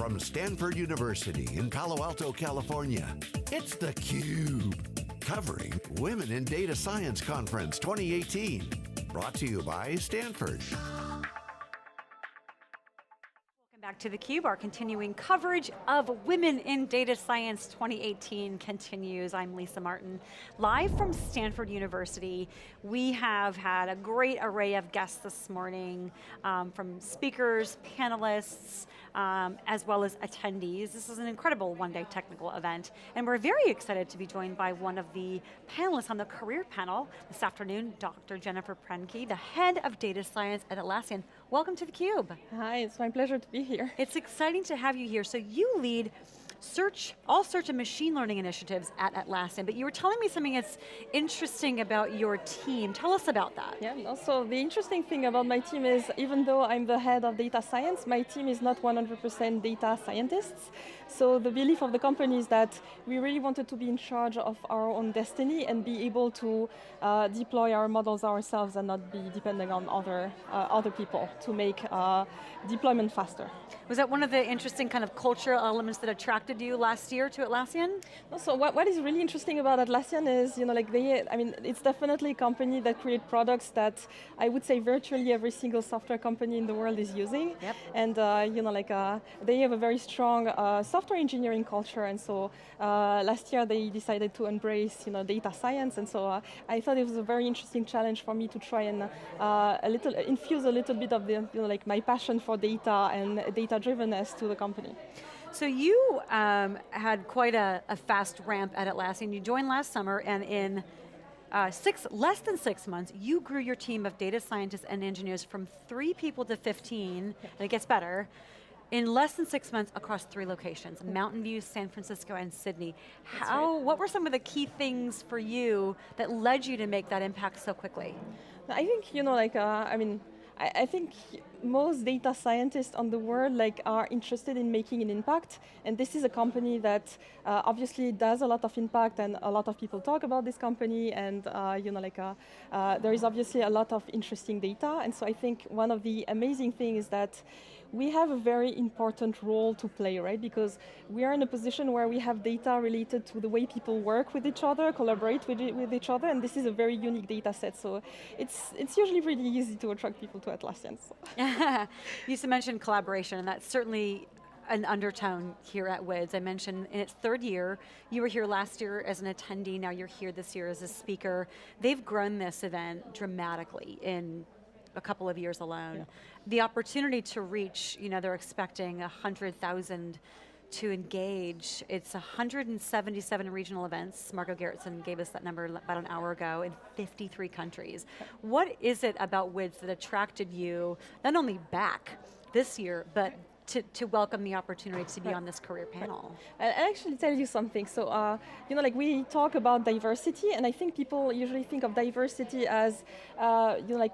From Stanford University in Palo Alto, California, it's theCUBE, covering Women in Data Science Conference 2018. Brought to you by Stanford. Back to theCUBE, our continuing coverage of Women in Data Science 2018 continues. I'm Lisa Martin, live from Stanford University. We have had a great array of guests this morning, from speakers, panelists, as well as attendees. This is an incredible one-day technical event, and we're very excited to be joined by one of the panelists on the career panel this afternoon, Dr. Jennifer Prendki, the head of data science at Atlassian. Welcome to theCUBE. Hi, it's my pleasure to be here. It's exciting to have you here. So you lead all search and machine learning initiatives at Atlassian, but you were telling me something that's interesting about your team. Tell us about that. Yeah, also the interesting thing about my team is, even though I'm the head of data science, my team is not 100% data scientists. So the belief of the company is that we really wanted to be in charge of our own destiny and be able to deploy our models ourselves and not be depending on other people to make deployment faster. Was that one of the interesting kind of cultural elements that attracted you last year to Atlassian? So what is really interesting about Atlassian is, it's definitely a company that creates products that I would say virtually every single software company in the world is using. Yep. And they have a very strong software engineering culture, and so last year they decided to embrace data science, and so I thought it was a very interesting challenge for me to try and infuse a little bit of the my passion for data and data-drivenness to the company. So you had quite a fast ramp at Atlassian. You joined last summer, and in less than 6 months, you grew your team of data scientists and engineers from 3 people to 15, and it gets better, in less than 6 months across 3 locations, Mountain View, San Francisco, and Sydney. What were some of the key things for you that led you to make that impact so quickly? I think, I think most data scientists on the world are interested in making an impact, and this is a company that obviously does a lot of impact, and a lot of people talk about this company, and there is obviously a lot of interesting data, and so I think one of the amazing things is that we have a very important role to play, right? Because we are in a position where we have data related to the way people work with each other, collaborate with each other, and this is a very unique data set. So it's usually really easy to attract people to Atlassian. So. You mentioned collaboration, and that's certainly an undertone here at WiDS. I mentioned in its 3rd year, you were here last year as an attendee, now you're here this year as a speaker. They've grown this event dramatically in a couple of years alone. Yeah. The opportunity to reach, they're expecting 100,000 to engage. It's 177 regional events. Marco Gerritsen gave us that number about an hour ago, in 53 countries. What is it about WiDS that attracted you, not only back this year, but to welcome the opportunity to be on this career panel? I'll actually tell you something. So, we talk about diversity, and I think people usually think of diversity as,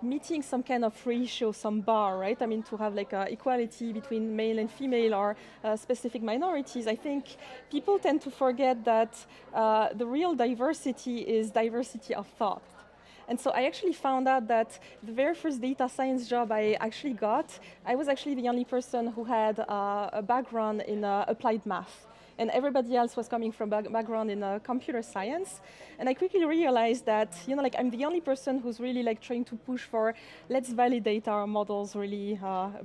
meeting some kind of ratio, some bar, right? I mean, to have equality between male and female or specific minorities. I think people tend to forget that the real diversity is diversity of thought. And so I actually found out that the very first data science job I actually got, I was actually the only person who had a background in applied math. And everybody else was coming from background in computer science. And I quickly realized that, I'm the only person who's really trying to push for, let's validate our models really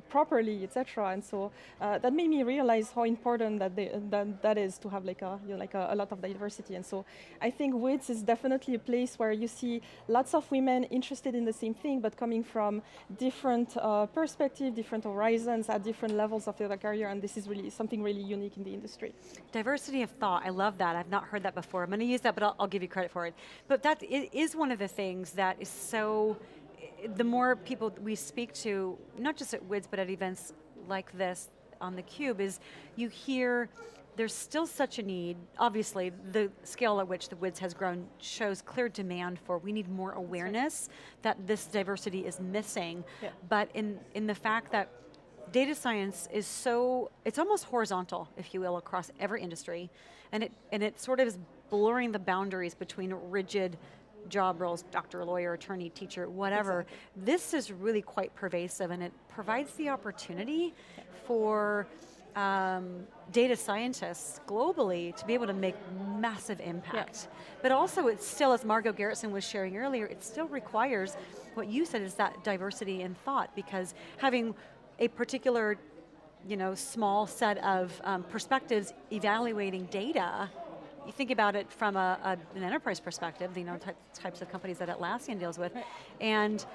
properly, etc. And so that made me realize how important that is to have a lot of diversity. And so I think WiDS is definitely a place where you see lots of women interested in the same thing, but coming from different perspectives, different horizons at different levels of their career. And this is really something really unique in the industry. Diversity of thought, I love that. I've not heard that before. I'm going to use that, but I'll give you credit for it. But it is one of the things that is so, the more people we speak to, not just at WiDS, but at events like this on theCUBE, is you hear there's still such a need. Obviously, the scale at which the WiDS has grown shows clear demand for, we need more awareness that this diversity is missing. Yeah. But in the fact that data science is it's almost horizontal, if you will, across every industry, and it sort of is blurring the boundaries between rigid job roles, doctor, lawyer, attorney, teacher, whatever. Exactly. This is really quite pervasive, and it provides the opportunity for data scientists globally to be able to make massive impact. But also it's still, as Margot Garretson was sharing earlier, it still requires, what you said is that diversity in thought, because having a particular small set of perspectives evaluating data, you think about it from an enterprise perspective, types of companies that Atlassian deals with, and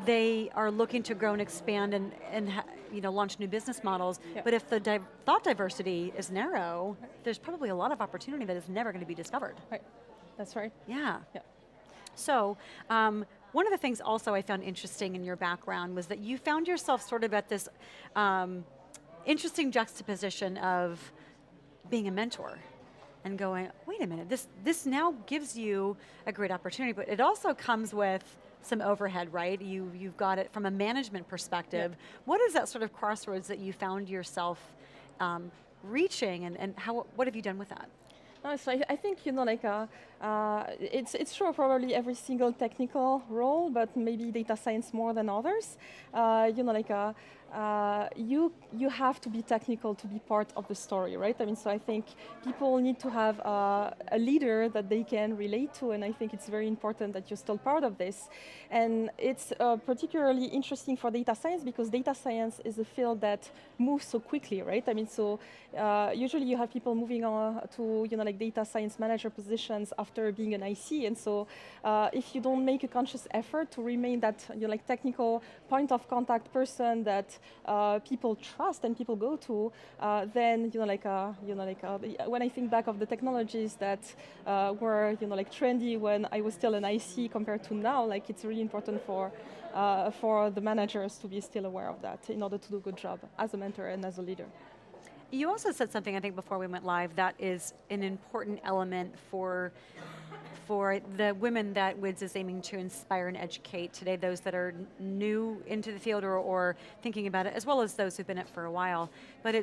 they are looking to grow and expand and launch new business models, but if the thought diversity is narrow, there's probably a lot of opportunity that is never going to be discovered. Right, that's right. Yeah. So, one of the things also I found interesting in your background was that you found yourself sort of at this interesting juxtaposition of being a mentor and going, wait a minute, this now gives you a great opportunity, but it also comes with some overhead, right? You've got it from a management perspective. What is that sort of crossroads that you found yourself reaching, and what have you done with that? So I think it's true probably every single technical role, but maybe data science more than others. You have to be technical to be part of the story, right? I mean, so I think people need to have a leader that they can relate to, and I think it's very important that you're still part of this. And it's particularly interesting for data science because data science is a field that moves so quickly, right? I mean, so usually you have people moving on to data science manager positions after being an IC, and so if you don't make a conscious effort to remain that technical point of contact person that people trust and people go to, then when I think back of the technologies that were trendy when I was still an IC compared to now, it's really important for the managers to be still aware of that in order to do a good job as a mentor and as a leader. You also said something, I think, before we went live that is an important element for the women that WiDS is aiming to inspire and educate today, those that are new into the field or thinking about it, as well as those who've been in it for a while. But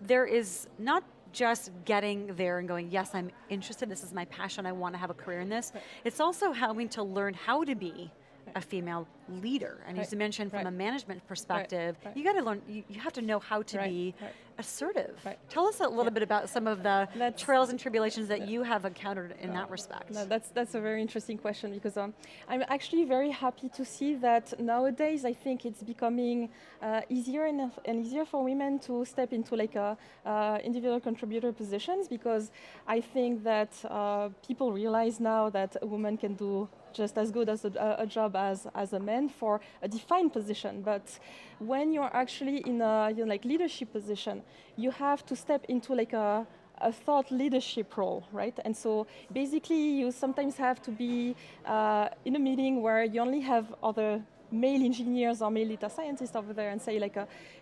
there is not just getting there and going, yes, I'm interested, this is my passion, I want to have a career in this. It's also having to learn how to be a female leader. And as you mentioned, from a management perspective, you got to learn, you have to know how to be assertive. Tell us a little bit about some of the trails and tribulations that you have encountered in that respect. No, that's a very interesting question because I'm actually very happy to see that nowadays I think it's becoming easier and easier for women to step into individual contributor positions, because I think that people realize now that a woman can do just as good as a job as a man for a defined position. But when you're actually in a leadership position, you have to step into a thought leadership role, right? And so basically you sometimes have to be in a meeting where you only have other male engineers or male data scientists over there and say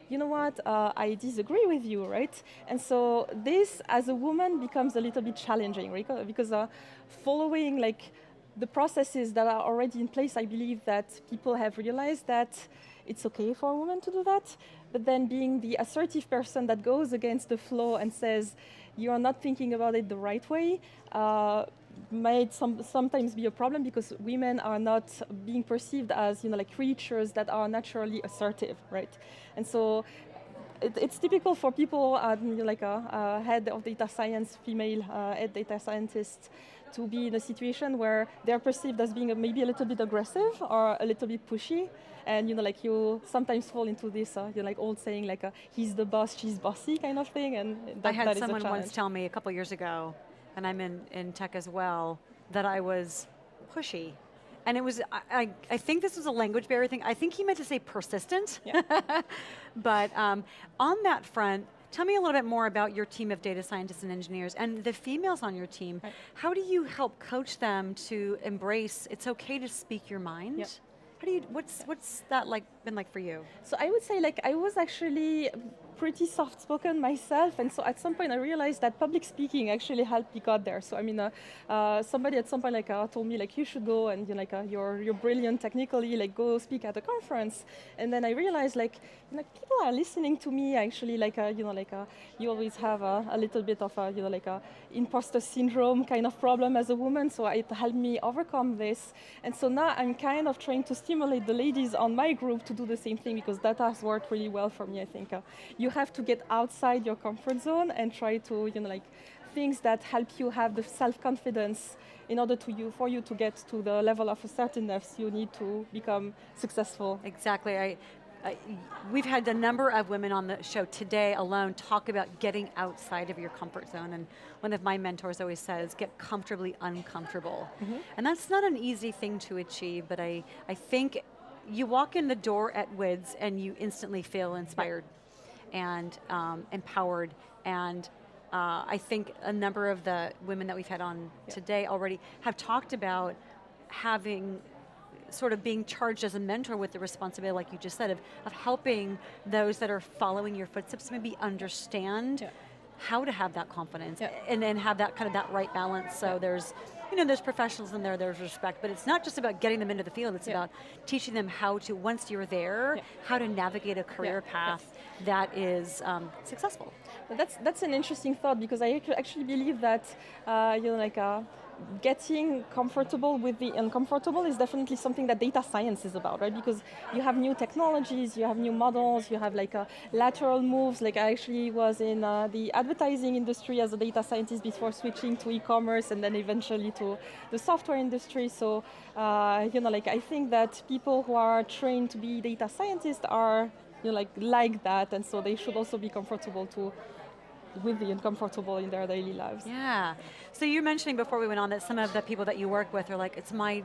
you know what, I disagree with you, right? And so this as a woman becomes a little bit challenging, right? Because following the processes that are already in place, I believe that people have realized that it's okay for a woman to do that, but then being the assertive person that goes against the flow and says, you are not thinking about it the right way, might sometimes be a problem because women are not being perceived as creatures that are naturally assertive, right? And so it's typical for people, a head of data science, female head data scientist, to be in a situation where they're perceived as being maybe a little bit aggressive or a little bit pushy, and you sometimes fall into this old saying he's the boss, she's bossy kind of thing, and I had someone once tell me a couple years ago, and I'm in tech as well, that I was pushy. And it was, I think this was a language barrier thing. I think he meant to say persistent. Yeah. But on that front, tell me a little bit more about your team of data scientists and engineers and the females on your team. Right. How do you help coach them to embrace, it's okay to speak your mind? Yep. How do you, what's that been like for you? So I would say I was actually pretty soft-spoken myself, and so at some point I realized that public speaking actually helped me get there. So I mean, somebody at some point told me you should go and you're brilliant technically, go speak at a conference. And then I realized people are listening to me actually. You always have a little bit of a imposter syndrome kind of problem as a woman. So it helped me overcome this. And so now I'm kind of trying to stimulate the ladies on my group to do the same thing, because that has worked really well for me. I think you have to get outside your comfort zone and try to, like things that help you have the self-confidence in order for you to get to the level of assertiveness you need to become successful. Exactly. We've had a number of women on the show today alone talk about getting outside of your comfort zone, and one of my mentors always says, get comfortably uncomfortable. And that's not an easy thing to achieve, but I think you walk in the door at WiDS and you instantly feel inspired and empowered, and I think a number of the women that we've had on today already have talked about having sort of being charged as a mentor with the responsibility, like you just said, of helping those that are following your footsteps maybe understand how to have that confidence and have that kind of that right balance. So there's, there's professionals in there, there's respect, but it's not just about getting them into the field, it's about teaching them how to, once you're there, how to navigate a career path that is successful. That's an interesting thought, because I actually believe that, getting comfortable with the uncomfortable is definitely something that data science is about, right? Because you have new technologies, you have new models, you have lateral moves. Like I actually was in the advertising industry as a data scientist before switching to e-commerce and then eventually to the software industry. So, I think that people who are trained to be data scientists are, like that, and so they should also be comfortable with the uncomfortable in their daily lives. Yeah. So you were mentioning before we went on that some of the people that you work with are like, it's my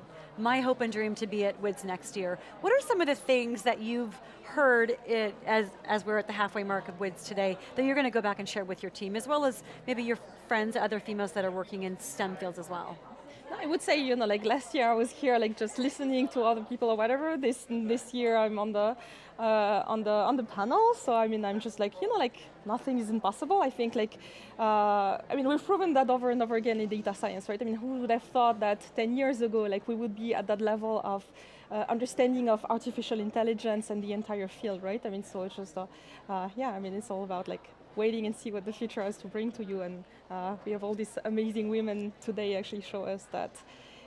hope and dream to be at WiDS next year. What are some of the things that you've heard as we're at the halfway mark of WiDS today that you're going to go back and share with your team, as well as maybe your friends, other females that are working in STEM fields as well? I would say, like last year I was here just listening to other people or whatever. This year I'm on the panel. So I'm just nothing is impossible. I think we've proven that over and over again in data science, right? Who would have thought that 10 years ago, we would be at that level of understanding of artificial intelligence and the entire field, right? So it's just, it's all about waiting and see what the future has to bring to you, and we have all these amazing women today actually show us that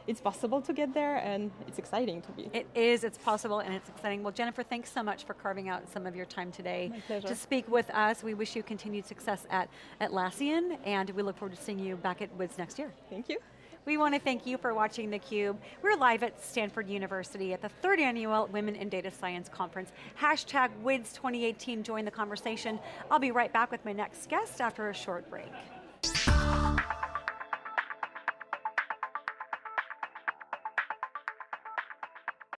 it's possible to get there, and it's exciting to be. It is, it's possible, and it's exciting. Well, Jennifer, thanks so much for carving out some of your time today to speak with us. We wish you continued success at Atlassian, and we look forward to seeing you back at WiDS next year. Thank you. We want to thank you for watching theCUBE. We're live at Stanford University at the 3rd Annual Women in Data Science Conference. Hashtag WiDS 2018, join the conversation. I'll be right back with my next guest after a short break.